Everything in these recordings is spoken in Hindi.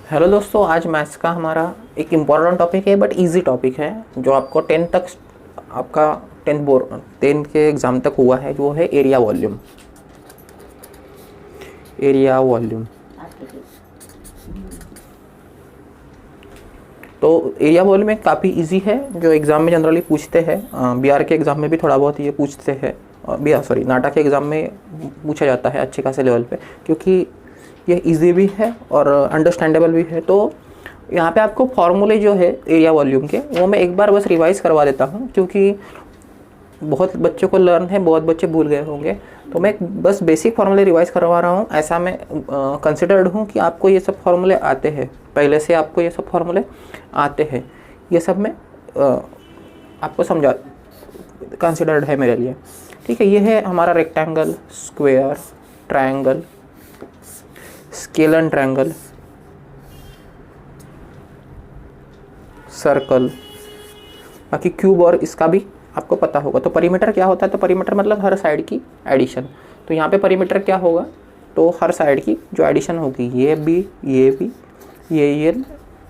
हेलो दोस्तों, आज मैथ्स का हमारा एक इम्पॉर्टेंट टॉपिक है बट इजी टॉपिक है जो आपको 10 तक आपका 10 के एग्ज़ाम तक हुआ है, जो है एरिया वॉल्यूम। एरिया वॉल्यूम तो एरिया वॉल्यूम एक काफ़ी इजी है जो एग्ज़ाम में जनरली पूछते हैं। बिहार के एग्ज़ाम में भी थोड़ा बहुत ये पूछते हैं, नाटा के एग्ज़ाम में पूछा जाता है अच्छे खासे लेवल पे, क्योंकि ये इजी भी है और अंडरस्टैंडेबल भी है। तो यहाँ पे आपको फॉर्मूले जो है एरिया वॉल्यूम के, वो मैं एक बार बस रिवाइज़ करवा देता हूँ, क्योंकि बहुत बच्चों को लर्न है, बहुत बच्चे भूल गए होंगे। तो मैं बस बेसिक फार्मूले रिवाइज़ करवा रहा हूँ। ऐसा मैं कंसिडर्ड हूँ कि आपको ये सब फार्मूले आते हैं, पहले से आपको ये सब फार्मूले आते हैं। ये सब मैं आपको समझा कंसिडर्ड है मेरे लिए। ठीक है, ये है हमारा rectangle, square, triangle, scalene triangle, circle, बाकी क्यूब और इसका भी आपको पता होगा। तो परिमीटर क्या होता है? तो परिमीटर मतलब हर साइड की एडिशन। तो यहाँ पे परिमीटर क्या होगा? तो हर साइड की जो एडिशन होगी, ये बी, ये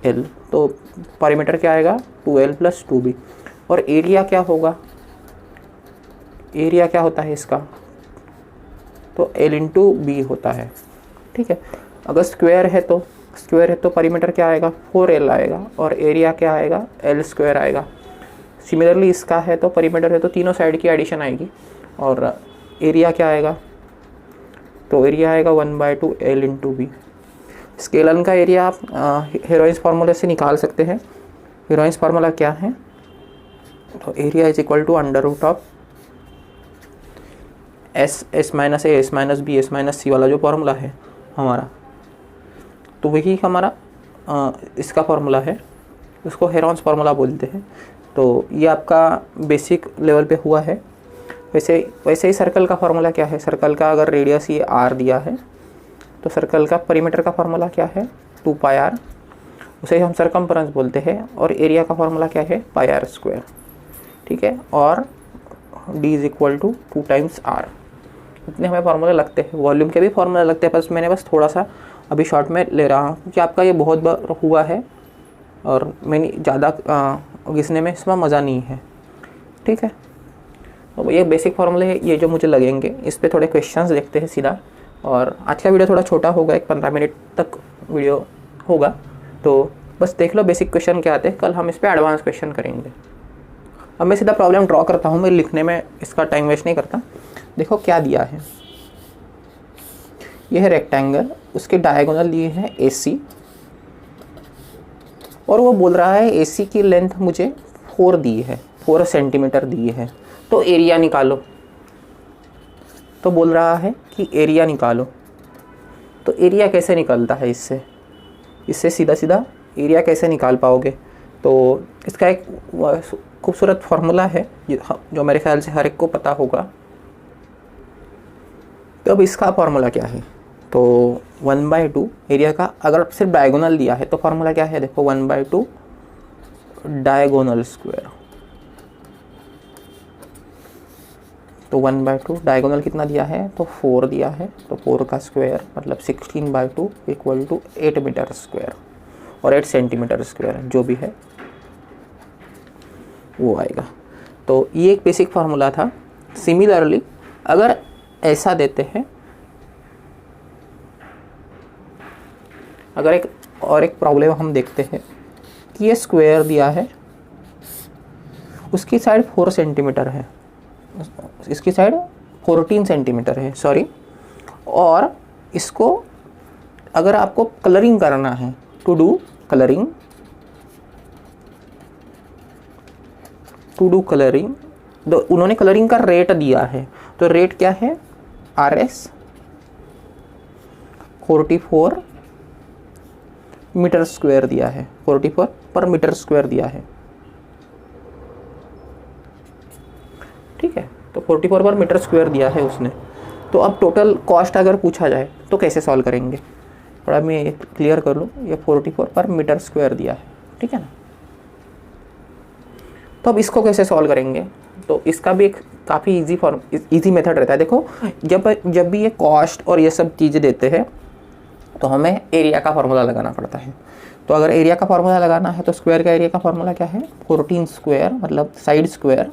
एल, तो परिमीटर क्या आएगा? 2l + 2b। और एरिया क्या होगा? एरिया क्या होता है इसका? तो l × b होता है। ठीक है, अगर स्क्वायर है तो परिमीटर क्या आएगा? 4l आएगा और एरिया क्या आएगा? l² आएगा। सिमिलरली इसका है तो परिमीटर है तो तीनों साइड की एडिशन आएगी और एरिया क्या आएगा? तो एरिया आएगा 1/2 l × b। स्केलन का एरिया आप हेरोइंस फार्मूले से निकाल सकते हैं। हेरोइंस फार्मूला क्या है? तो area = √of s - a s - b s - c वाला जो फार्मूला है हमारा, तो वही हमारा इसका फार्मूला है, उसको हेरोइंस फार्मूला बोलते हैं। तो ये आपका बेसिक लेवल पे हुआ है। वैसे ही सर्कल का फार्मूला क्या है? सर्कल का अगर रेडियस ये r दिया है तो सर्कल का परिमीटर का फार्मूला क्या है? 2πr, उसे हम सरकमफ्रेंस बोलते हैं। और एरिया का फार्मूला क्या है? πr²। ठीक है, और d = 2 × r। इतने हमें फार्मूले लगते हैं। वॉल्यूम के भी फार्मूले लगते हैं, बस मैंने थोड़ा सा अभी शॉर्ट में ले रहा हूँ क्योंकि आपका ये बहुत बार हुआ है और मैंने ज़्यादा घिसने में इसमें मज़ा नहीं है। ठीक है, तो ये बेसिक फार्मूले है, ये जो मुझे लगेंगे। इस पे थोड़े क्वेश्चंस देखते हैं सीधा। और आज का वीडियो थोड़ा छोटा होगा, एक 15 मिनट तक वीडियो होगा, तो बस देख लो बेसिक क्वेश्चन क्या आते हैं। कल हम इस पर एडवांस क्वेश्चन करेंगे। अब मैं सीधा प्रॉब्लम ड्रॉ करता हूँ, मैं लिखने में इसका टाइम वेस्ट नहीं करता। देखो क्या दिया है, यह है रेक्टेंगल, उसके डायगोनल दिए हैं AC, और वो बोल रहा है AC की लेंथ मुझे 4 दी है, 4 सेंटीमीटर दी है। तो एरिया निकालो। तो बोल रहा है कि एरिया निकालो। तो एरिया कैसे निकलता है? इससे सीधा सीधा एरिया कैसे निकाल पाओगे? तो इसका एक खूबसूरत फार्मूला है जो मेरे ख्याल से हर एक को पता होगा। तो अब इसका फार्मूला क्या है? तो 1/2 एरिया का, अगर सिर्फ डायगोनल दिया है तो फार्मूला क्या है? देखो 1/2 डायगोनल स्क्वायर। तो 1/2 डायगोनल कितना दिया है? तो 4 दिया है, तो 4 का स्क्वायर मतलब 16/2 = 8 मीटर स्क्वायर और 8 सेंटीमीटर स्क्वायर, जो भी है वो आएगा। तो ये एक बेसिक फार्मूला था। सिमिलरली अगर ऐसा देते हैं, अगर एक प्रॉब्लम हम देखते हैं कि ये स्क्वायर दिया है, उसकी साइड 4 सेंटीमीटर है, इसकी साइड 14 सेंटीमीटर है, सॉरी। और इसको अगर आपको कलरिंग करना है, टू डू कलरिंग, तो उन्होंने कलरिंग का रेट दिया है। तो रेट क्या है? RS 44 मीटर स्क्वायर दिया है, 44 पर मीटर स्क्वायर दिया है। ठीक है, तो 44 पर मीटर स्क्वायर दिया है उसने। तो अब टोटल कॉस्ट अगर पूछा जाए तो कैसे सॉल्व करेंगे? थोड़ा मैं ये क्लियर कर लूँ। ये 44 पर मीटर स्क्वायर दिया है, ठीक है ना। तो अब इसको कैसे सॉल्व करेंगे? तो इसका भी एक काफ़ी इजी मेथड रहता है। देखो जब भी ये कॉस्ट और ये सब चीज़ें देते हैं तो हमें एरिया का फॉर्मूला लगाना पड़ता है। तो अगर एरिया का फॉर्मूला लगाना है तो स्क्वायर का एरिया का फॉर्मूला क्या है, 14 स्क्वायर मतलब साइड स्क्वायर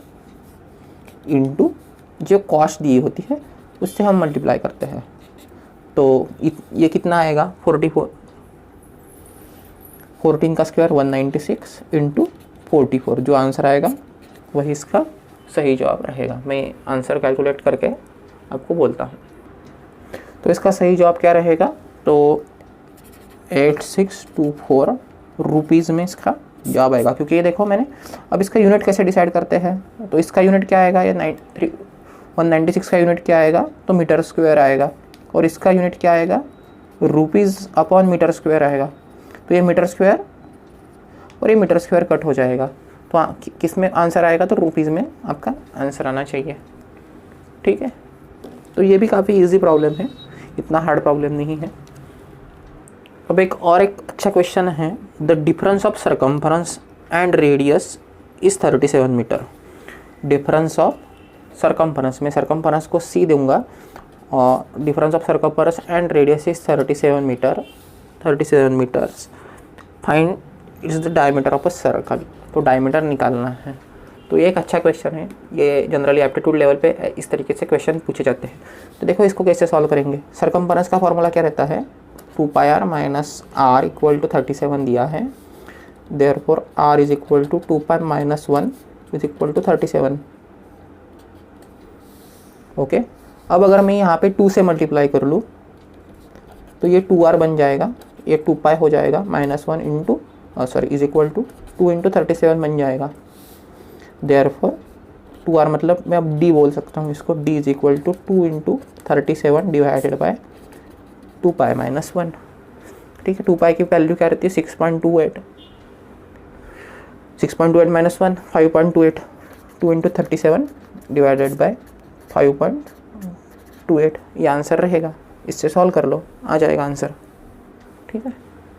इंटू जो कॉस्ट दी होती है उससे हम मल्टीप्लाई करते हैं। तो ये कितना आएगा, 14 का स्क्वायर 196 इंटू 44, जो आंसर आएगा वही इसका सही जवाब रहेगा। मैं आंसर कैलकुलेट करके आपको बोलता हूँ। तो इसका सही जवाब क्या रहेगा, तो 8624 रुपीज़ में इसका जवाब आएगा। क्योंकि ये देखो मैंने, अब इसका यूनिट कैसे डिसाइड करते हैं, तो इसका यूनिट क्या आएगा, ये 196 का यूनिट क्या आएगा, तो मीटर स्क्वायर आएगा, और इसका यूनिट क्या आएगा, रुपीज़ अपॉन मीटर स्क्वायर आएगा। तो ये मीटर स्क्वायर और ये मीटर स्क्वायर कट हो जाएगा, तो किस में आंसर आएगा, तो रुपीज़ में आपका आंसर आना चाहिए। ठीक है, तो ये भी काफ़ी इजी प्रॉब्लम है, इतना हार्ड प्रॉब्लम नहीं है। अब एक अच्छा क्वेश्चन है, the difference of circumference and radius is 37 metre. Difference of circumference में सरकम्फरेंस को सी दूंगा और difference of circumference and radius is 37 metres. Find is the diameter of a circle. तो डायमीटर निकालना है। तो ये एक अच्छा क्वेश्चन है, ये जनरली एप्टीट्यूड लेवल पे इस तरीके से क्वेश्चन पूछे जाते हैं। तो देखो इसको कैसे सॉल्व करेंगे। सरकम्फरेंस का फॉर्मूला क्या रहता है, 2πr minus are equal to 37 दिया है, therefore r is equal to 2π minus 1 is equal to 37। Okay, अब अगर मैं यहाँ पे 2 से मल्टीप्लाई कर लूँ तो ये 2r बन जाएगा, ये 2π हो जाएगा minus 1 into is equal to 2 into 37 बन जाएगा। देयरफॉर 2r मतलब मैं अब d बोल सकता हूँ इसको, d is equal to 2 into 37 divided by 2π minus 1। ठीक है, 2π की वैल्यू क्या रहती है, 6.28 माइनस 1 5.28, 2 इंटू 37 डिवाइडेड बाय 5.28, ये आंसर रहेगा। इससे सॉल्व कर लो, आ जाएगा आंसर। ठीक है,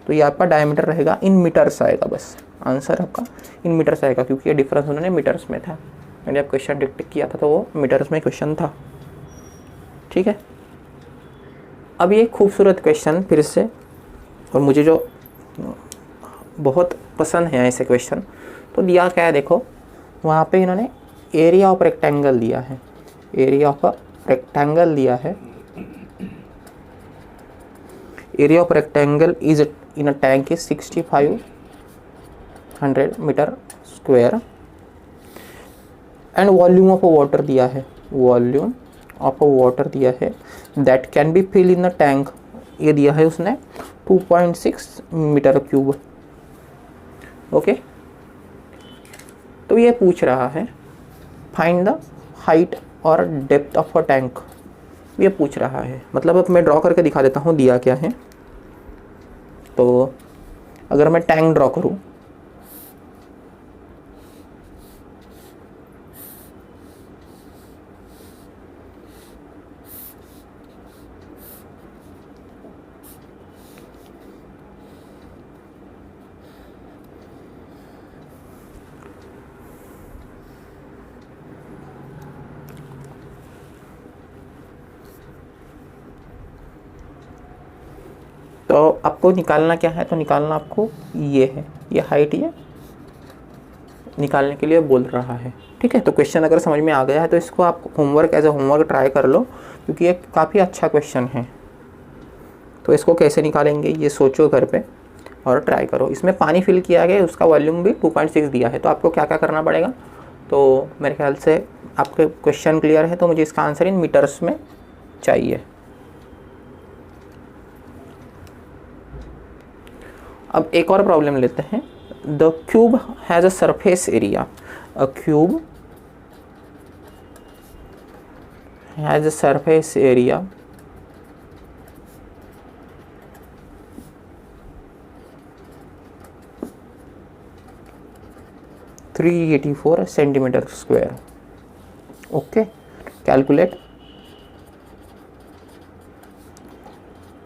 तो ये आपका डायमीटर रहेगा, इन मीटर्स आएगा, बस आंसर आपका इन मीटर्स आएगा, क्योंकि ये डिफरेंस उन्होंने मीटर्स में था। मैंने जब क्वेश्चन डिक्टेट किया था तो वो मीटर्स में क्वेश्चन था। ठीक है, अब ये खूबसूरत क्वेश्चन फिर से, और मुझे जो बहुत पसंद है ऐसे क्वेश्चन, तो दिया क्या है देखो, वहाँ पे इन्होंने एरिया ऑफ रेक्टेंगल दिया है, एरिया ऑफ रेक्टेंगल दिया है। Area of rectangle is in a tank is 6500 meter square and volume of water दिया है, वॉल्यूम ऑफ वाटर दिया है that can be fill in a tank, ये दिया है उसने 2.6 मीटर क्यूब। ओके, तो ये पूछ रहा है फाइंड द हाइट और डेप्थ ऑफ अ टैंक, ये पूछ रहा है। मतलब अब मैं ड्रॉ करके दिखा देता हूँ दिया क्या है। तो अगर मैं टैंक ड्रॉ करूँ, तो आपको निकालना क्या है, तो निकालना आपको ये है, ये हाइट ये निकालने के लिए बोल रहा है। ठीक है, तो क्वेश्चन अगर समझ में आ गया है तो इसको आप homework as a homework try कर लो, क्योंकि ये काफ़ी अच्छा क्वेश्चन है। तो इसको कैसे निकालेंगे ये सोचो घर पे और ट्राई करो। इसमें पानी फिल किया गया है, उसका वॉल्यूम भी 2.6 दिया है। तो आपको क्या क्या करना पड़ेगा, तो मेरे ख्याल से आपके क्वेश्चन क्लियर है, तो मुझे इसका आंसर इन मीटर्स में चाहिए। अब एक और प्रॉब्लम लेते हैं। The cube has a surface area, a cube has a surface area 384 centimetre square. Okay, calculate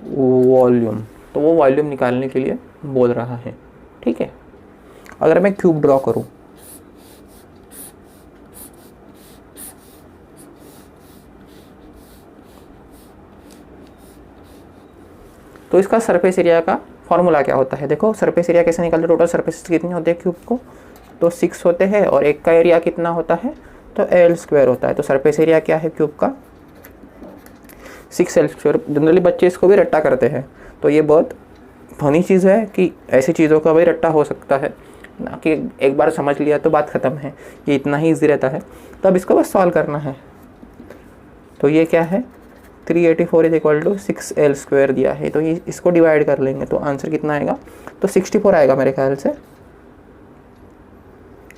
volume, तो वो वॉल्यूम निकालने के लिए बोल रहा है। ठीक है, अगर मैं क्यूब ड्रॉ करूं, तो इसका सरफेस एरिया का फॉर्मूला क्या होता है? देखो सरफेस एरिया कैसे निकालते, टोटल सरफेस कितने होते हैं क्यूब को, तो 6 होते हैं और एक का एरिया कितना होता है, तो L² होता है। तो सरफेस एरिया क्या है क्यूब का, 6L²। जनरली बच्चे इसको भी रट्टा करते हैं, तो ये बहुत फनी चीज़ है कि ऐसी चीज़ों का भी रट्टा हो सकता है ना, कि एक बार समझ लिया तो बात ख़त्म है, ये इतना ही ईजी रहता है। तो अब इसको बस सॉल्व करना है। तो ये क्या है, 384 = 6L² दिया है, तो ये इसको डिवाइड कर लेंगे तो आंसर कितना आएगा, तो 64 आएगा मेरे ख्याल से,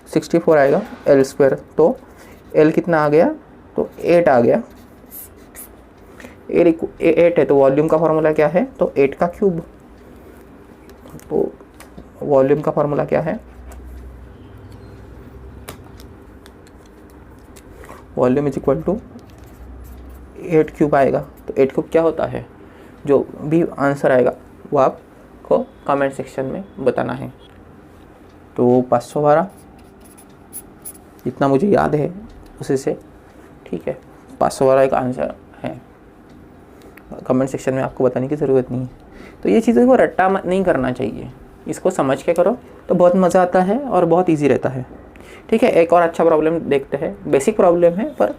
64 आएगा L²। तो L कितना आ गया, तो 8 आ गया। 8 है तो वॉल्यूम का फॉर्मूला क्या है, तो 8 का क्यूब। तो वॉल्यूम का फॉर्मूला क्या है, वॉल्यूम = 8 क्यूब आएगा। तो 8 क्यूब क्या होता है, जो भी आंसर आएगा वो आपको कमेंट सेक्शन में बताना है। तो 512 जितना मुझे याद है उसी से, ठीक है, 512 एक आंसर है। कमेंट सेक्शन में आपको बताने की ज़रूरत नहीं है। तो ये चीज़ों को रट्टा नहीं करना चाहिए, इसको समझ के करो तो बहुत मज़ा आता है और बहुत इजी रहता है। ठीक है, एक और अच्छा प्रॉब्लम देखते हैं। बेसिक प्रॉब्लम है पर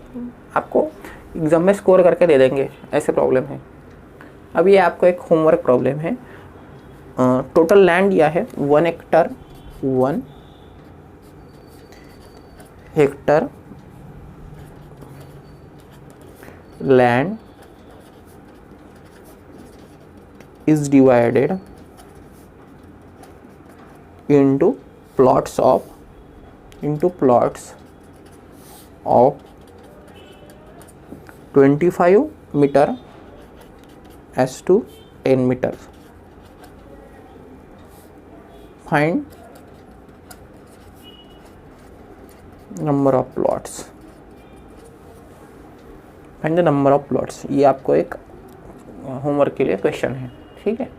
आपको एग्जाम में स्कोर करके दे देंगे, ऐसे प्रॉब्लम है। अब ये आपको एक होमवर्क प्रॉब्लम है। टोटल लैंड दिया है 1 Hector, 1 Hector land is divided into plots of 25 meter as to 10 meter. Find number of plots. Find the number of plots. ये आपको एक होमवर्क के लिए क्वेश्चन है, ठीक है।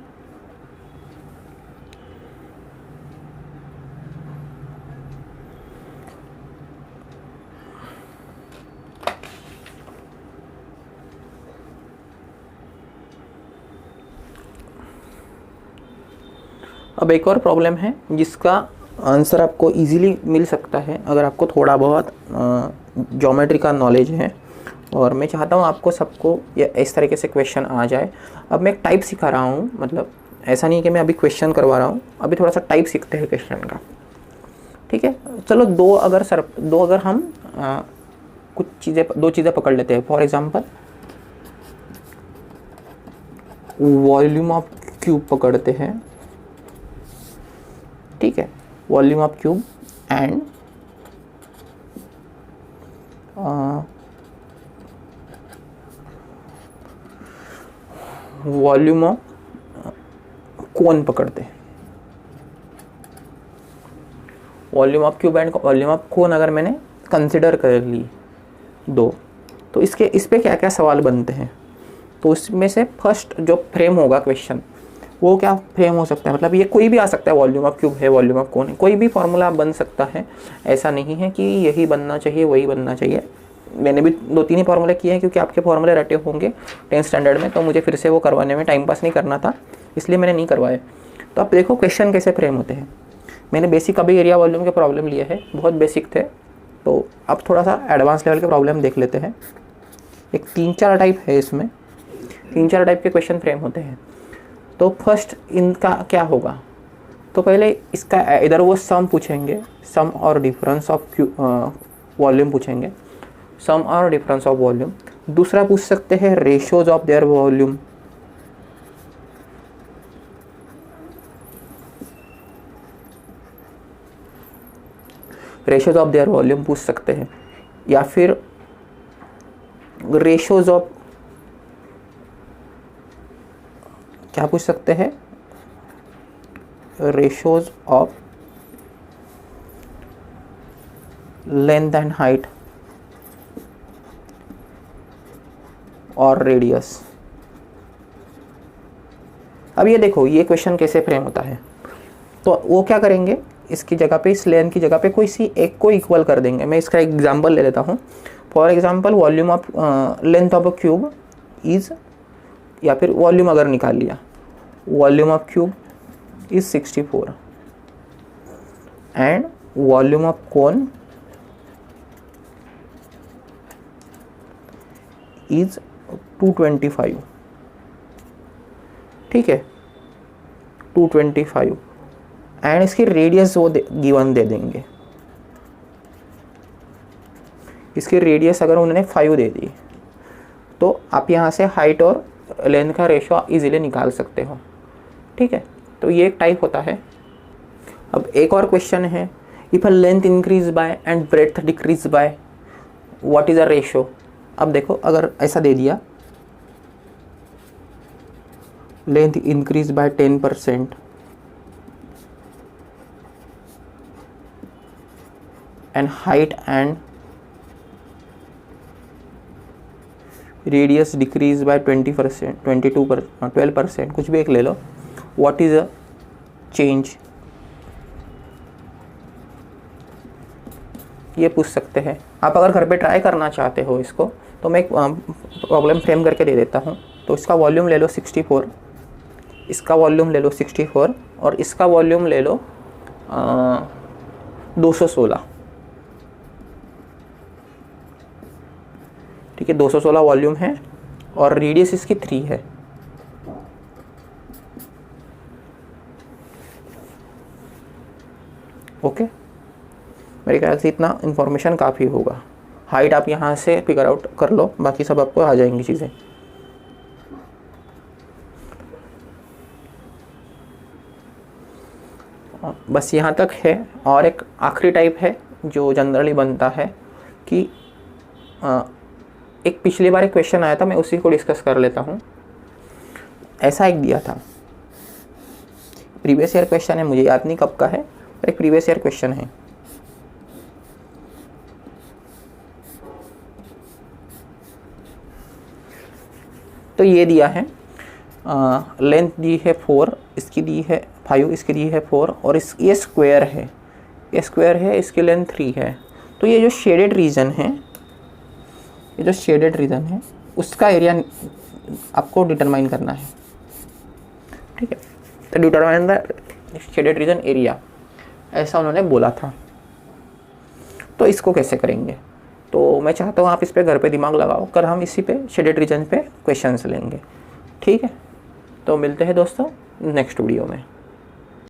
अब एक और प्रॉब्लम है जिसका आंसर आपको इजीली मिल सकता है अगर आपको थोड़ा बहुत ज्योमेट्री का नॉलेज है, और मैं चाहता हूँ आपको सबको ये इस तरीके से क्वेश्चन आ जाए। अब मैं एक टाइप सिखा रहा हूँ, मतलब ऐसा नहीं कि मैं अभी क्वेश्चन करवा रहा हूँ, अभी थोड़ा सा टाइप सीखते हैं क्वेश्चन का, ठीक है। चलो दो अगर हम दो चीज़ें पकड़ लेते हैं। For example volume of cube पकड़ते हैं, ठीक है, volume of cube and volume of cone पकड़ते हैं। Volume of cube and volume of cone अगर मैंने कंसिडर कर ली दो, तो इस पे क्या क्या सवाल बनते हैं। तो उसमें से फर्स्ट जो फ्रेम होगा क्वेश्चन, वो क्या फ्रेम हो सकता है, मतलब ये कोई भी आ सकता है। वॉल्यूम ऑफ क्यूब है, वॉल्यूम ऑफ कोन है, कोई भी फार्मूला बन सकता है। ऐसा नहीं है कि यही बनना चाहिए वही बनना चाहिए। मैंने भी 2-3 ही फार्मूले किए हैं क्योंकि आपके फार्मूले रटे होंगे 10th स्टैंडर्ड में, तो मुझे फिर से वो करवाने में टाइम पास नहीं करना था, इसलिए मैंने नहीं करवाए। तो आप देखो क्वेश्चन कैसे फ्रेम होते हैं। मैंने बेसिक अभी एरिया वॉल्यूम के प्रॉब्लम लिए हैं, बहुत बेसिक थे। तो अब थोड़ा सा एडवांस लेवल के प्रॉब्लम देख लेते हैं। एक 3-4 टाइप है, इसमें 3-4 टाइप के क्वेश्चन फ्रेम होते हैं। तो फर्स्ट इनका क्या होगा, तो पहले इसका इधर वो सम पूछेंगे, सम और डिफरेंस ऑफ वॉल्यूम पूछेंगे, सम और डिफरेंस ऑफ वॉल्यूम। दूसरा पूछ सकते हैं ratios of their volume, ratios of their volume पूछ सकते हैं, या फिर रेशियोज ऑफ क्या पूछ सकते हैं, ratios of length and height और रेडियस। अब ये देखो ये क्वेश्चन कैसे फ्रेम होता है। तो वो क्या करेंगे, इसकी जगह पे, इस लेंथ की जगह पे कोई सी एक को इक्वल कर देंगे। मैं इसका एग्जांपल ले लेता हूँ। For example volume of length of a cube is, या फिर वॉल्यूम अगर निकाल लिया, volume of cube is 64 and volume of cone is 225, ठीक है, 225 एंड इसकी रेडियस वो गिवन दे देंगे। इसकी रेडियस अगर उन्होंने 5 दे दी तो आप यहाँ से हाइट और लेंथ का रेशो इजीली निकाल सकते हो, ठीक है। तो ये एक टाइप होता है। अब एक और क्वेश्चन है, if a length increase by and breadth decrease by what is a ratio. अब देखो अगर ऐसा दे दिया, length increase by 10% and height and radius decrease by 20%, 22%, 12%, कुछ भी एक ले लो, व्हाट इज अ चेंज, ये पूछ सकते हैं। आप अगर घर पे ट्राई करना चाहते हो इसको तो मैं एक प्रॉब्लम फ्रेम करके दे देता हूँ। तो इसका वॉल्यूम ले लो 64, इसका वॉल्यूम ले लो 64 और इसका वॉल्यूम ले लो 216, ठीक है, 216 वॉल्यूम है और रेडियस इसकी 3 है। ओके, मेरे ख्याल से इतना इन्फॉर्मेशन काफ़ी होगा। हाइट आप यहाँ से फिगर आउट कर लो, बाकी सब आपको आ जाएंगी चीज़ें। बस यहाँ तक है। और एक आखिरी टाइप है जो जनरली बनता है कि एक पिछली बार एक क्वेश्चन आया था, मैं उसी को डिस्कस कर लेता हूँ। ऐसा एक दिया था, प्रीवियस ईयर क्वेश्चन है, मुझे याद नहीं कब का है, पर एक प्रीवियस ईयर क्वेश्चन है। तो ये दिया है, लेंथ दी है 4, इसकी दी है 5, इसकी दी है 4 और ये स्क्वायर है, ये स्क्वायर है, इसकी लेंथ 3 है। तो ये जो शेडेड रीजन है, ये जो शेडेड रीजन है उसका एरिया आपको डिटरमाइन करना है, ठीक है। तो determine the shaded region area, ऐसा उन्होंने बोला था। तो इसको कैसे करेंगे, तो मैं चाहता हूँ आप इस पे घर पे दिमाग लगाओ, कर हम इसी पे शेडेड रीजन पे क्वेश्चंस लेंगे, ठीक है। तो मिलते हैं दोस्तों नेक्स्ट वीडियो में।